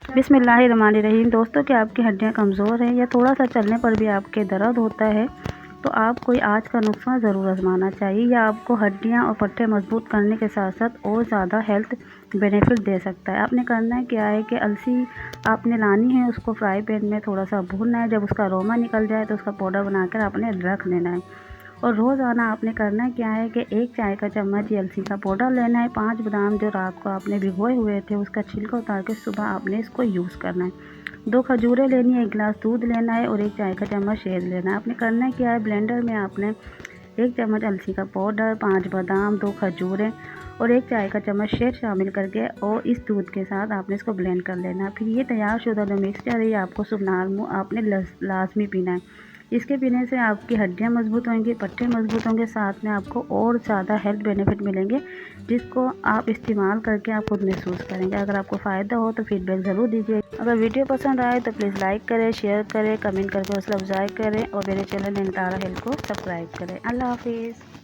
बिस्मिल्लाहिर्रहमानिर्रहीम। दोस्तों, क्या आपकी हड्डियां कमज़ोर हैं या थोड़ा सा चलने पर भी आपके दर्द होता है तो आपको आज का नुस्खा ज़रूर आजमाना चाहिए। या आपको हड्डियां और पट्टे मजबूत करने के साथ साथ और ज़्यादा हेल्थ बेनिफिट दे सकता है। आपने करना क्या है कि अलसी आपने लानी है, उसको फ्राई पैन में थोड़ा सा भूनना है। जब उसका अरोमा निकल जाए तो उसका पाउडर बनाकर आपने रख लेना है। और रोज़ाना आपने करना क्या है कि 1 चाय का चम्मच ये अलसी का पाउडर लेना है। 5 बादाम जो रात को आपने भिगोए हुए थे उसका छिलका उतार के सुबह आपने इसको यूज़ करना है। 2 खजूरें लेनी है, 1 गिलास दूध लेना है और 1 चाय का चम्मच शहद लेना है। आपने करना क्या है, ब्लेंडर में आपने 1 चम्मच अलसी का पाउडर, 5 बादाम, 2 खजूरें और 1 चाय का चम्मच शहद शामिल करके और इस दूध के साथ आपने इसको ब्लेंड कर लेना है। फिर ये तैयार शुदा जो मिक्सचर है आपको सुबह आपने लाजमी पीना है। इसके पीने से आपकी हड्डियां मजबूत होंगी, पट्टे मजबूत होंगे, साथ में आपको और ज़्यादा हेल्थ बेनिफिट मिलेंगे जिसको आप इस्तेमाल करके आप खुद महसूस करेंगे। अगर आपको फ़ायदा हो तो फीडबैक ज़रूर दीजिए। अगर वीडियो पसंद आए तो प्लीज़ लाइक करें, शेयर करें, कमेंट करके हौसला अफजाई करें और मेरे चैनल नयनतारा हेल्थ को सब्सक्राइब करें। अल्लाह हाफिज़।